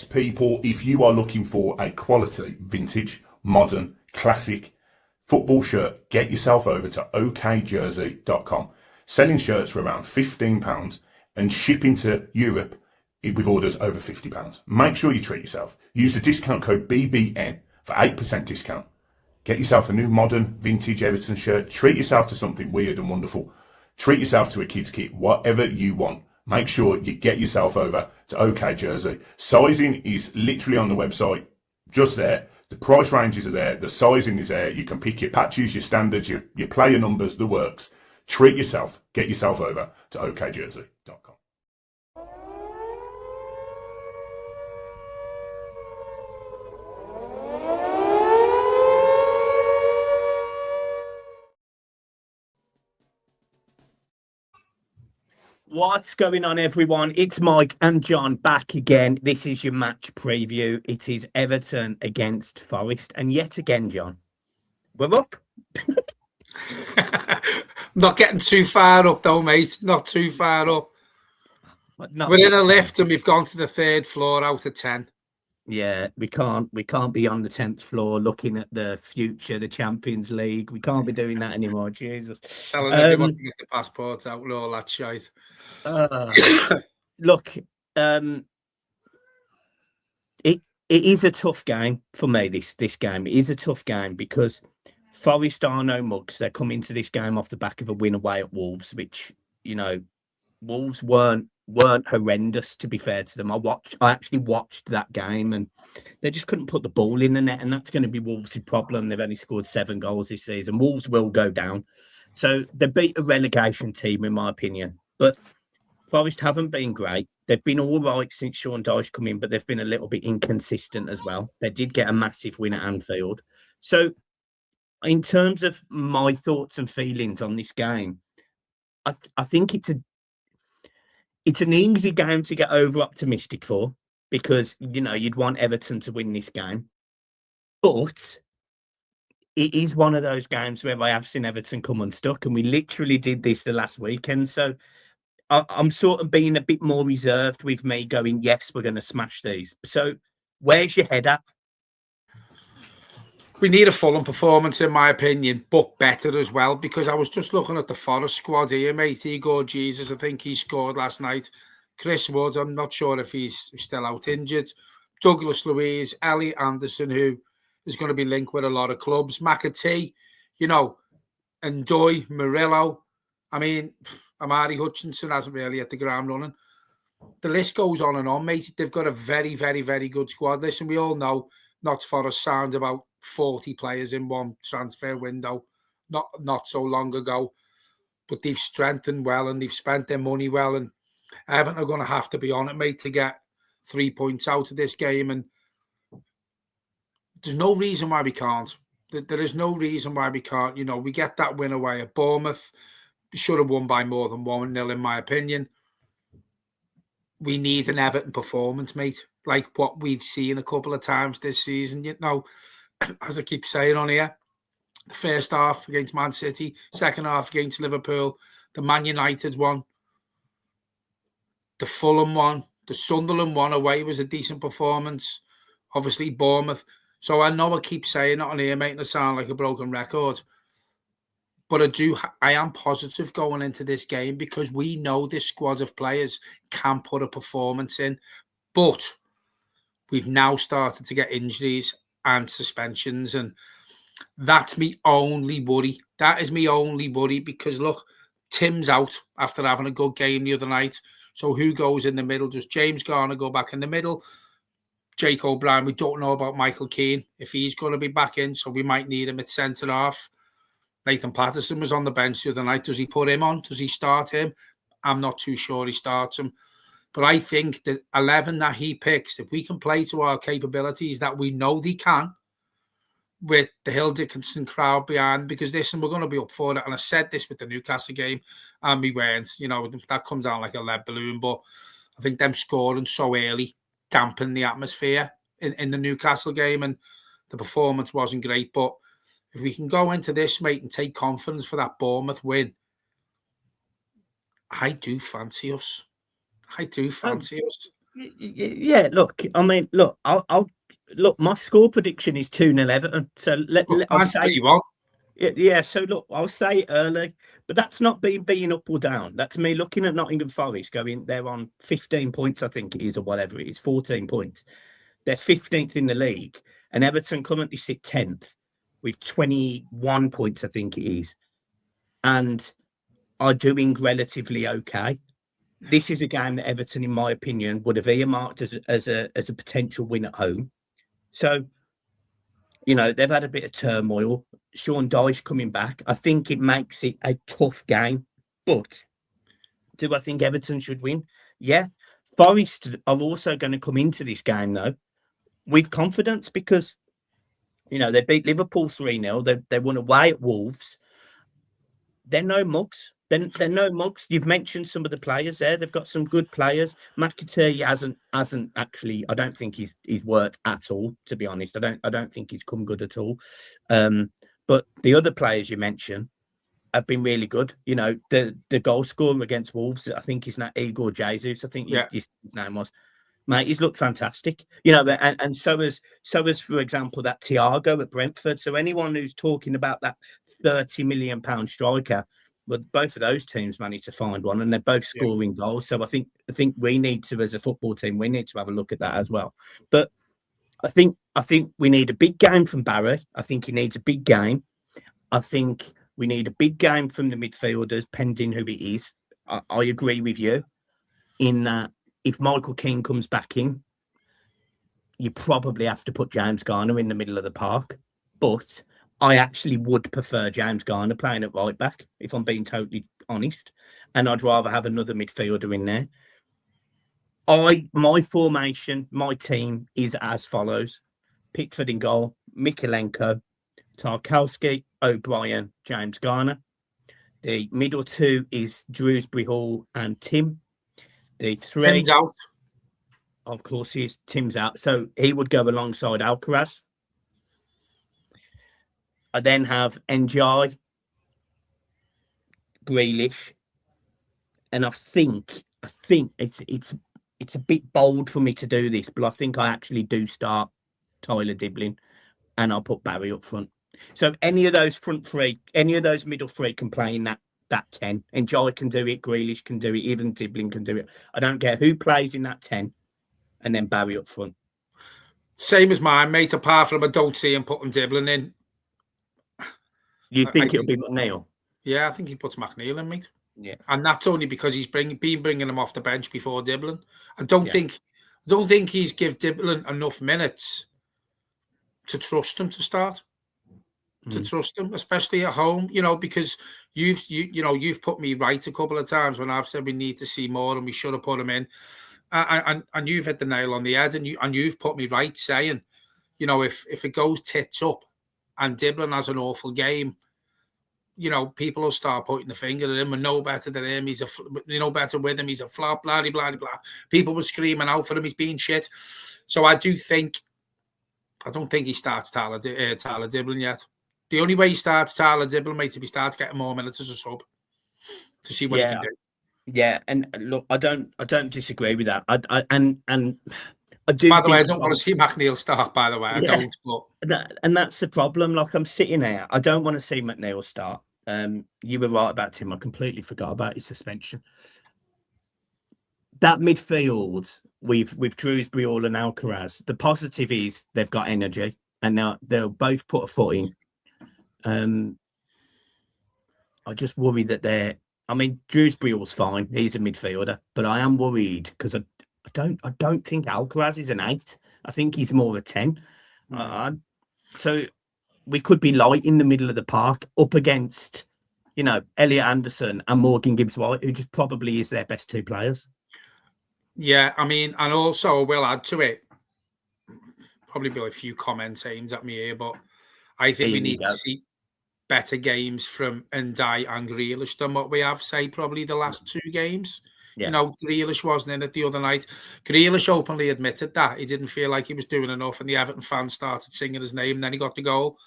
people, if you are looking for a quality, vintage, modern, classic football shirt, get yourself over to okjersey.com. Selling shirts for around £15 and shipping to Europe with orders over £50. Make sure you treat yourself. Use the discount code BBN for 8% discount. Get yourself a new modern vintage Everton shirt. Treat yourself to something weird and wonderful. Treat yourself to a kid's kit, whatever you want. Make sure you get yourself over to OK Jersey. Sizing is literally on the website, just there. The price ranges are there. The sizing is there. You can pick your patches, your standards, your player numbers, the works. Treat yourself. Get yourself over to okjersey.com. What's going on, everyone? It's Mike and John back again. This is your match preview. It is Everton against Forest. And yet again, John, we're up. Not getting too far up, though, mate. Not too far up. We're in a lift and we've gone to the 3rd floor out of 10. Yeah, we can't be on the 10th floor looking at the future, the Champions League. We can't be doing that anymore. Jesus. Telling everyone to get the passports out and all that shite. Look, it is a tough game for me, this game. It is a tough game because Forest are no mugs. They're coming to this game off the back of a win away at Wolves, which, you know, Wolves weren't horrendous, to be fair to them. I actually watched that game and they just couldn't put the ball in the net, and that's going to be Wolves' problem. They've only scored 7 goals this season. Wolves will go down. So they beat a relegation team, in my opinion. But Forest haven't been great. They've been all right since Sean Dyche come in, but they've been a little bit inconsistent as well. They did get a massive win at Anfield. So in terms of my thoughts and feelings on this game, I think it's an easy game to get over optimistic for because, you know, you'd want Everton to win this game. But it is one of those games where I have seen Everton come unstuck, and we literally did this the last weekend. So I'm sort of being a bit more reserved with me going, yes, we're going to smash these. So where's your head at? We need a Fulham performance, in my opinion, but better as well, because I was just looking at the Forest squad here, mate. Igor Jesus, I think he scored last night. Chris Wood, I'm not sure if he's still out injured. Douglas Luiz, Elliot Anderson, who is going to be linked with a lot of clubs. McAtee, you know, and Doy, Murillo. I mean, Amari Hutchinson hasn't really hit the ground running. The list goes on and on, mate. They've got a very, very, very good squad. Listen, we all know Not Forest signed about 40 players in one transfer window not so long ago, but they've strengthened well and they've spent their money well, and Everton are going to have to be on it, mate, to get 3 points out of this game, and there's no reason why we can't. There is no reason why we can't. You know, we get that win away at Bournemouth. We should have won by more than 1-0, in my opinion. We need an Everton performance, mate, like what we've seen a couple of times this season. You know, as I keep saying on here, the first half against Man City, second half against Liverpool, the Man United one, the Fulham one, the Sunderland one away was a decent performance. Obviously, Bournemouth. So I know I keep saying it on here, making it sound like a broken record. But I am positive going into this game because we know this squad of players can put a performance in. But we've now started to get injuries and suspensions, and that's my only worry. That is my only worry because, look, Tim's out after having a good game the other night. So who goes in the middle? Does James Garner go back in the middle? Jake O'Brien, we don't know about Michael Keane, if he's going to be back in, so we might need him at centre-half. Nathan Patterson was on the bench the other night. Does he put him on? Does he start him? I'm not too sure he starts him. But I think the 11 that he picks, if we can play to our capabilities that we know they can, with the Hill Dickinson crowd behind, because listen, we're going to be up for it. And I said this with the Newcastle game, and we weren't. You know, that comes out like a lead balloon. But I think them scoring so early dampened the atmosphere in the Newcastle game, and the performance wasn't great. But if we can go into this, mate, and take confidence for that Bournemouth win, I do fancy us. I do fancy us. Yeah, look, I mean, look, I'll look. My score prediction is 2-0 Everton. So I'll Mine's say, 3-1. yeah. So look, I'll say it early, but that's not being up or down. That's me looking at Nottingham Forest going. They're on 15 points, I think it is, or whatever it is, 14 points. They're 15th in the league, and Everton currently sit 10th with 21 points, I think it is, and are doing relatively okay. This is a game that Everton, in my opinion, would have earmarked as a potential win at home. So, they've had a bit of turmoil. Sean Dyche coming back. I think it makes it a tough game. But do I think Everton should win? Yeah. Forest are also going to come into this game, though, with confidence because, they beat Liverpool 3-0. They won away at Wolves. They're no mugs. They're no mugs. You've mentioned some of the players there. They've got some good players. McAtee hasn't actually. I don't think he's worked at all. To be honest, I don't think he's come good at all. But the other players you mentioned have been really good. The goal scorer against Wolves. I think he's not Igor Jesus. I think his name was. Mate, he's looked fantastic. And so as for example that Thiago at Brentford. So anyone who's talking about that £30 million striker, well, both of those teams managed to find one, and they're both scoring goals. So I think we need to, as a football team, we need to have a look at that as well. But I think we need a big game from Barry. I think he needs a big game. I think we need a big game from the midfielders, pending who it is. I agree with you in that. If Michael Keane comes back in, you probably have to put James Garner in the middle of the park. But I actually would prefer James Garner playing at right back, if I'm being totally honest. And I'd rather have another midfielder in there. My formation, my team is as follows. Pickford in goal, Mikalenko, Tarkowski, O'Brien, James Garner. The middle two is Drewsbury Hall and Tim. The three... Tim's out. Of course, Tim's out. So he would go alongside Alcaraz. I then have Njai, Grealish, and I think it's a bit bold for me to do this, but I think I actually do start Tyler Diblin, and I'll put Barry up front. So any of those front three, any of those middle three can play in that 10. Njai can do it, Grealish can do it, even Diblin can do it. I don't care who plays in that 10. And then Barry up front. Same as mine, mate, apart from I don't see him putting Diblin in. You think it'll be McNeil? Yeah, I think he puts McNeil in, mate. Yeah. And that's only because he's been bringing him off the bench before Diblin. I don't think he's give Diblin enough minutes to trust him to start. To trust him, especially at home, because you've put me right a couple of times when I've said we need to see more and we should have put him in. And you've hit the nail on the head, and you've put me right saying, if it goes tits up and Diblin has an awful game, people will start pointing the finger at him. We're no better than him. He's better with him. He's a flop. Blah blah blah. People were screaming out for him. He's being shit. So I don't think he starts Tyler Diblin yet. The only way he starts Tyler Diblin, mate, if he starts getting more minutes as a sub to see what he can do. Yeah, and look, I don't disagree with that. I do. By the way, I don't want to see McNeil start. By the way, I don't. But... And that's the problem. Like, I'm sitting there, I don't want to see McNeil start. You were right about Tim. I completely forgot about his suspension. That midfield with Drewsbury Hall and Alcaraz. The positive is they've got energy, and now they'll both put a foot in. I just worry that I mean, Drewsbury Hall's fine. He's a midfielder, but I am worried because I don't think Alcaraz is an 8. I think he's more of a 10. So we could be light in the middle of the park up against, Elliot Anderson and Morgan Gibbs-White, who just probably is their best 2 players. Yeah, I mean, and also I will add to it, probably be a few comments aimed at me here, but I think we need to see better games from Ndiaye and Grealish than what we have, say, probably the last 2 games. Yeah. Grealish wasn't in it the other night. Grealish openly admitted that. He didn't feel like he was doing enough, and the Everton fans started singing his name, and then he got the goal.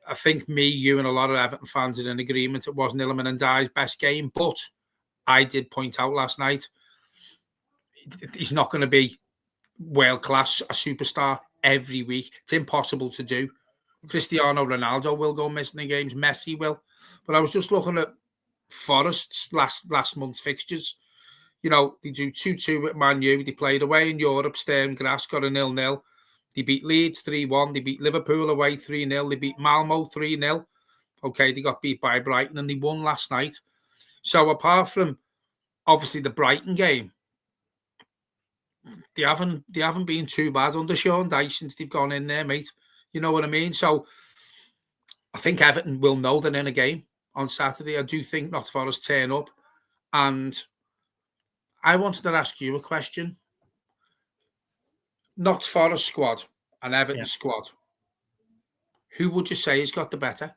I think me, you, and a lot of Everton fans are in agreement it wasn't Iliman Ndiaye's best game, but I did point out last night, he's not going to be world class, a superstar every week. It's impossible to do. Cristiano Ronaldo will go missing in games. Messi will. But I was just looking at Forest's last month's fixtures. You know, they do 2-2 with Man U. They played away in Europe. Stern Grass got a 0-0. They beat Leeds 3-1. They beat Liverpool away 3-0. They beat Malmo 3-0. Okay, they got beat by Brighton and they won last night. So apart from obviously the Brighton game, they haven't been too bad under Sean Dyche since they've gone in there, mate. You know what I mean? So I think Everton will know they're in a game on Saturday. I do think Notts Forest turn up. And I wanted to ask you a question. Notts Forest squad and Everton squad. Who would you say has got the better?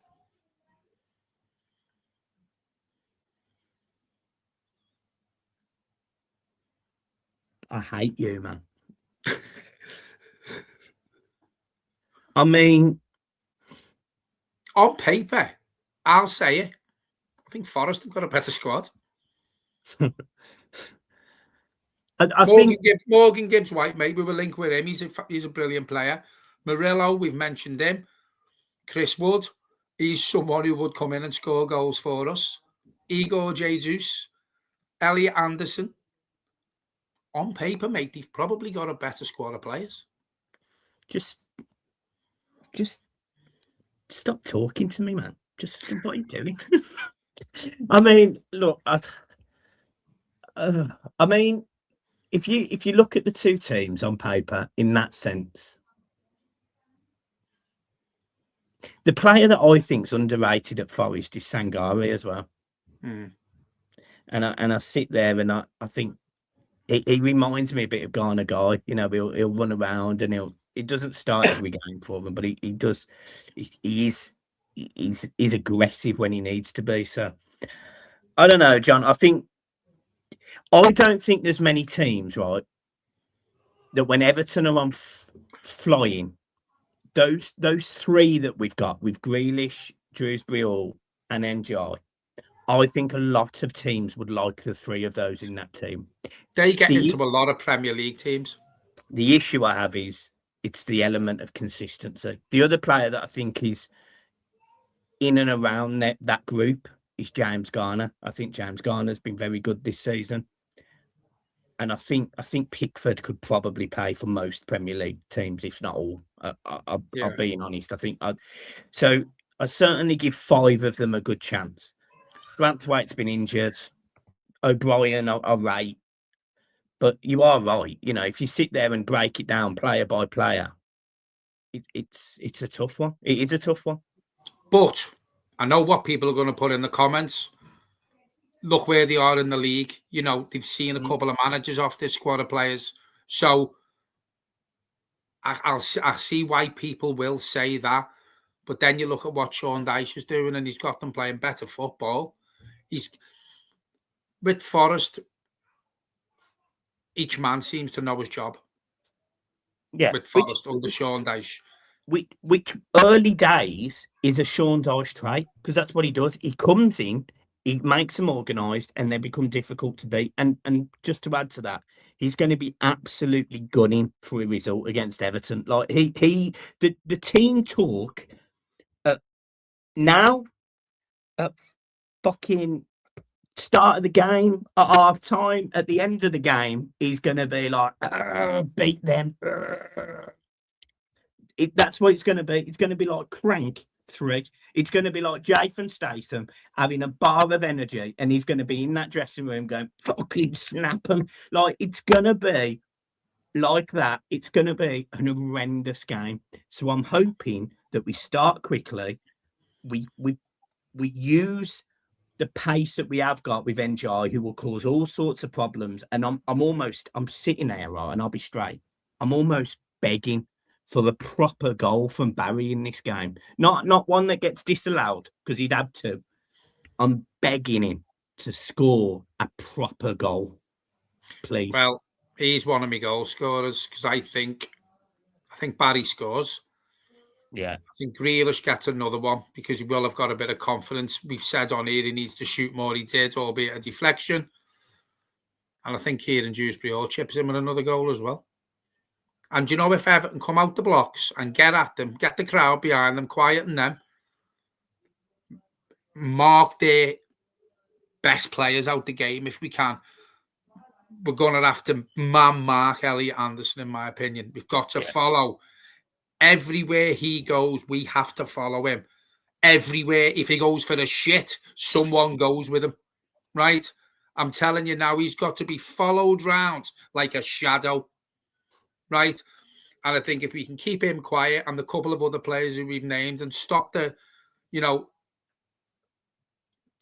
I hate you, man. I mean, on paper, I'll say it. I think Forest have got a better squad. I think Morgan Gibbs-White, mate, we were linked with him. He's a brilliant player. Murillo, we've mentioned him. Chris Wood, he's someone who would come in and score goals for us. Igor Jesus, Elliot Anderson. On paper, mate, they've probably got a better squad of players. Just stop talking to me, man. Just what are you doing? I mean, look, I mean, if you look at the two teams on paper in that sense, the player that I think's underrated at Forest is Sangare as well. Mm. And I sit there and I think he reminds me a bit of Ghana Guy. You know, he'll run around and he doesn't start every game for them, but he does. He's aggressive when he needs to be. So I don't know, John. I don't think there's many teams, right, that when Everton are on flying, those three that we've got with Grealish, Dewsbury Hall, and NJ, I think a lot of teams would like the three of those in that team. They get into a lot of Premier League teams. The issue I have is it's the element of consistency. The other player that I think is in and around that group is James Garner. I think James Garner's been very good this season. And I think Pickford could probably play for most Premier League teams, if not all. I'll being honest. So I certainly give 5 of them a good chance. Grantwaite's been injured. O'Brien, I rate. But you are right. You know, if you sit there and break it down player by player, it's a tough one. It is a tough one. But I know what people are going to put in the comments. Look where they are in the league. You know, they've seen a couple of managers off this squad of players. So I see why people will say that. But then you look at what Sean Dyche is doing and he's got them playing better football. He's with Forest, each man seems to know his job. Yeah. With Forest under Sean Dyche. Which early days is a Sean Dyche trait, because that's what he does. He comes in, he makes them organised, and they become difficult to beat. And just to add to that, he's going to be absolutely gunning for a result against Everton. Like the team talk now at fucking start of the game, at half time, at the end of the game, he's going to be like, beat them. That's what it's going to be. It's going to be like Crank 3. It's going to be like Jason Statham having a bar of energy, and he's going to be in that dressing room going, fucking snap him. Like, it's going to be like that. It's going to be an horrendous game. So I'm hoping that we start quickly. We use the pace that we have got with NJ, who will cause all sorts of problems. And I'm sitting there, right, and I'll be straight. I'm almost begging for a proper goal from Barry in this game. Not one that gets disallowed, because he'd have to. I'm begging him to score a proper goal, please. Well, he's one of my goal scorers, because I think Barry scores. Yeah. I think Grealish gets another one, because he will have got a bit of confidence. We've said on here he needs to shoot more. He did, albeit a deflection. And I think Kieran Dewsbury all chips in with another goal as well. And you know, if Everton come out the blocks and get at them, get the crowd behind them, quieten them, mark their best players out the game if we can, we're going to have to mark Elliot Anderson, in my opinion. We've got to follow. Everywhere he goes, we have to follow him. Everywhere. If he goes for the shit, someone goes with him, right? I'm telling you now, he's got to be followed round like a shadow, right? And I think if we can keep him quiet and the couple of other players who we've named and stop the, you know,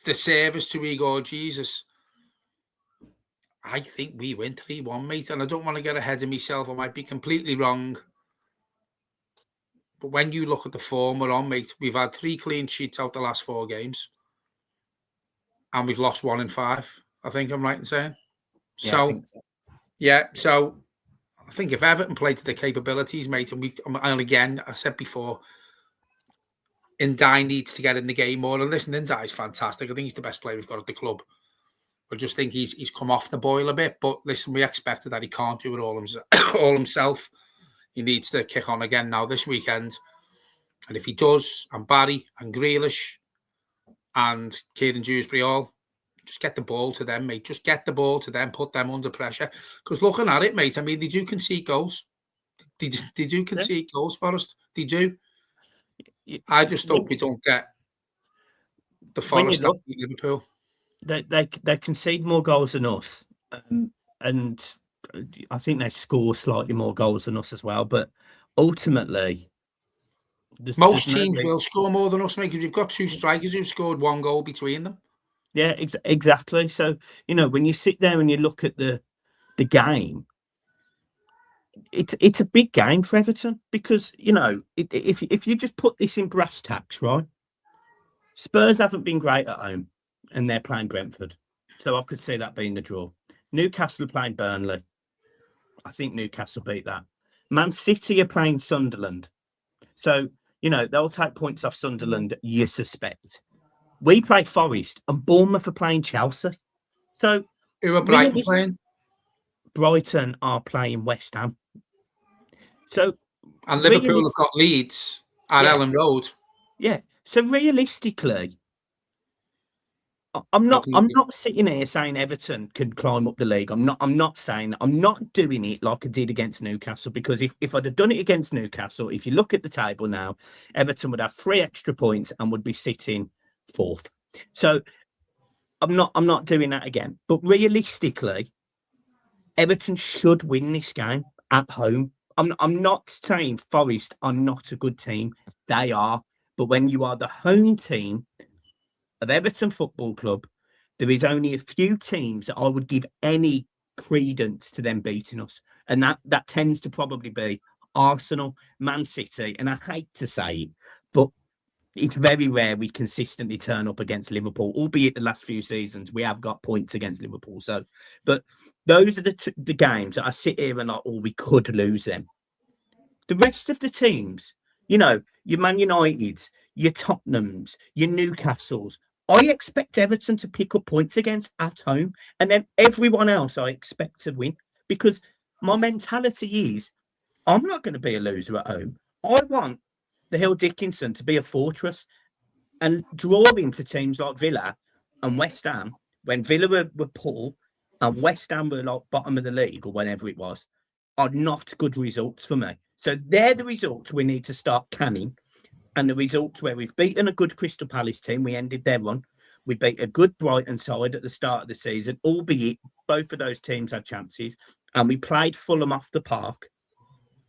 the service to Igor Jesus, I think we win 3-1, mate. And I don't want to get ahead of myself. I might be completely wrong. But when you look at the form we're on, mate, we've had 3 clean sheets out the last 4 games. And we've lost 1 in 5. I think I'm right in saying. Yeah, I think so. Yeah, so I think if Everton play to their capabilities, mate, and again, I said before, Ndai needs to get in the game more. And listen, Ndai's fantastic. I think he's the best player we've got at the club. I just think he's come off the boil a bit. But listen, we expected that he can't do it all himself. He needs to kick on again now this weekend. And if he does, and Barry and Grealish and Kieran Dewsbury all, just get the ball to them, mate. Just get the ball to them, put them under pressure. Because looking at it, mate, I mean, they do concede goals. They do concede goals, Forest. They do. I just hope we don't get the Forest up at Liverpool. They concede more goals than us. And I think they score slightly more goals than us as well. But ultimately, most teams will score more than us, mate, because you've got 2 strikers who've scored 1 goal between them. Yeah, exactly. So, you know, when you sit there and you look at the game, it's a big game for Everton because, you know, if you just put this in brass tacks, right? Spurs haven't been great at home and they're playing Brentford. So I could see that being the draw. Newcastle are playing Burnley. I think Newcastle beat that. Man City are playing Sunderland. So, you know, they'll take points off Sunderland, you suspect. We play Forest and Bournemouth are playing Chelsea. So who are Brighton playing? Brighton are playing West Ham. So and Liverpool have got Leeds at Ellen Road. Yeah. So realistically, I'm not sitting here saying Everton can climb up the league. I'm not doing it like I did against Newcastle, because if I'd have done it against Newcastle, if you look at the table now, Everton would have 3 extra points and would be sitting 4th. So I'm not doing that again. But realistically, Everton should win this game at home. I'm not saying Forest are not a good team. They are. But when you are the home team of Everton Football Club, there is only a few teams that I would give any credence to them beating us. And that tends to probably be Arsenal, Man City. And I hate to say it, but it's very rare we consistently turn up against Liverpool, albeit the last few seasons we have got points against Liverpool. So, but those are the games that I sit here and like, oh, we could lose them. The rest of the teams, you know, your Man Uniteds, your Tottenhams, your Newcastles, I expect Everton to pick up points against at home, and then everyone else I expect to win, because my mentality is I'm not going to be a loser at home. I want the Hill Dickinson to be a fortress, and drawing to teams like Villa and West Ham, when Villa were poor and West Ham were like bottom of the league or whatever it was, are not good results for me. So they're the results we need to start canning. And the results where we've beaten a good Crystal Palace team, we ended their run. We beat a good Brighton side at the start of the season, albeit both of those teams had chances, and we played Fulham off the park.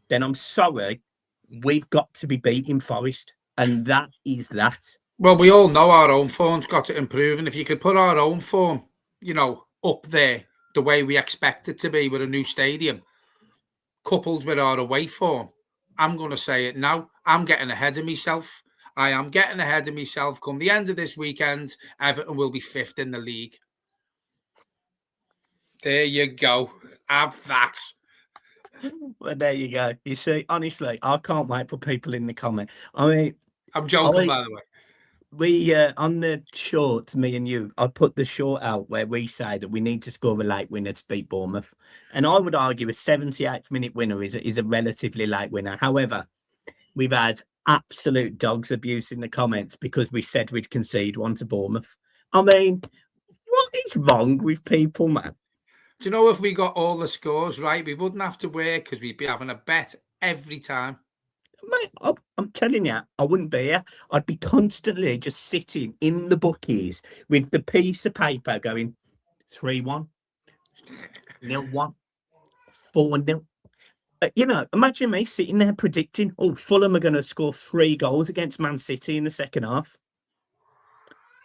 Then I'm sorry, we've got to be beating Forest, and that is that. Well, we all know our own form's got to improve, and if you could put our own form, you know, up there the way we expect it to be with a new stadium, coupled with our away form, I'm going to say it now. I'm getting ahead of myself. I am getting ahead of myself. Come the end of this weekend, Everton will be 5th in the league. There you go. Have that. Well, there you go. You see, honestly, I can't wait for people in the comment. I mean, I'm joking, by the way. we on the short, me and you, I put the short out where we say that we need to score a late winner to beat Bournemouth, and I would argue a 78th minute winner is a relatively late winner. However, we've had absolute dogs abuse in the comments because we said we'd concede one to Bournemouth. I mean, what is wrong with people, man? Do you know if we got all the scores right, we wouldn't have to work because we'd be having a bet every time. Mate, I'm telling you, I wouldn't be here. I'd be constantly just sitting in the bookies with the piece of paper going 3-1, 0-1, 4-0. You know, imagine me sitting there predicting, oh, Fulham are going to score 3 goals against Man City in the second half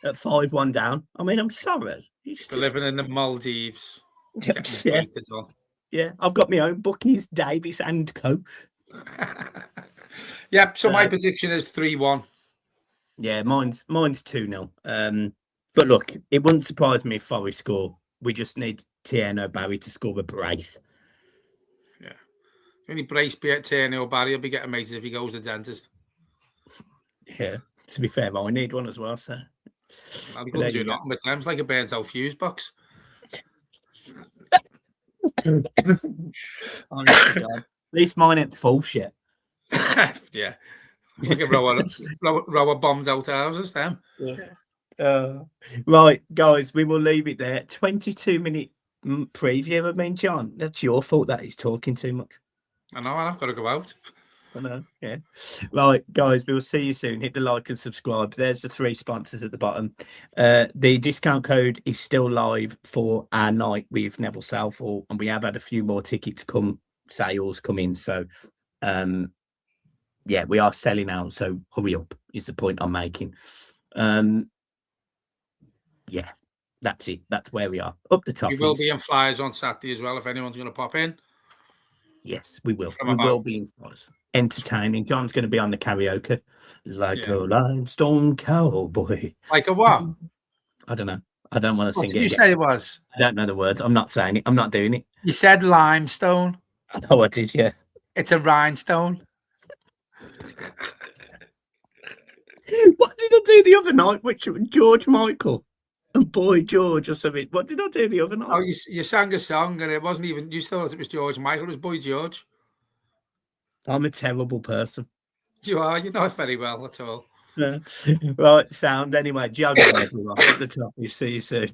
at 5-1 down. I mean, I'm sorry. We're living in the Maldives. Yeah. Yeah, I've got my own bookies, Davis and Co. Yeah, so my prediction is 3-1. Yeah, mine's 2-0. But look, it wouldn't surprise me if Forest score. We just need Tierno Barry to score a brace. Yeah. Only brace be at Tierno Barry, he'll be getting amazing if he goes to the dentist. Yeah, to be fair, I need one as well, so. I couldn't do nothing with them. It's like a burnt out fuse box. Honestly, God. At least mine ain't full shit. Yeah. Like a row of bombs out houses, them. Yeah. Right, guys, we will leave it there. 22-minute preview. I mean, John, that's your fault that he's talking too much. I know, and I've got to go out. I know, yeah. Right, guys, we'll see you soon. Hit the like and subscribe. There's the 3 sponsors at the bottom. The discount code is still live for our night with Neville Southall, and we have had a few more tickets sales come in. So, yeah, we are selling out. So hurry up is the point I'm making. Yeah, that's it. That's where we are. Up the top. We will be in flyers on Saturday as well if anyone's going to pop in. Yes, we will. We will be in flyers. Entertaining. John's going to be on the karaoke. Like a limestone cowboy. Like a what? I don't know. I don't want to sing it. What did you say it was? I don't know the words. I'm not saying it. I'm not doing it. You said limestone. Oh, I did, yeah. It's a rhinestone. What did I do the other night? Which George Michael and Boy George or something? What did I do the other night? Oh, you sang a song and it wasn't even. You thought it was George Michael. It was Boy George. I'm a terrible person. You are. You're not very well at all. Yeah. Right, sound. Anyway, jog on everyone. At the top. You see you soon.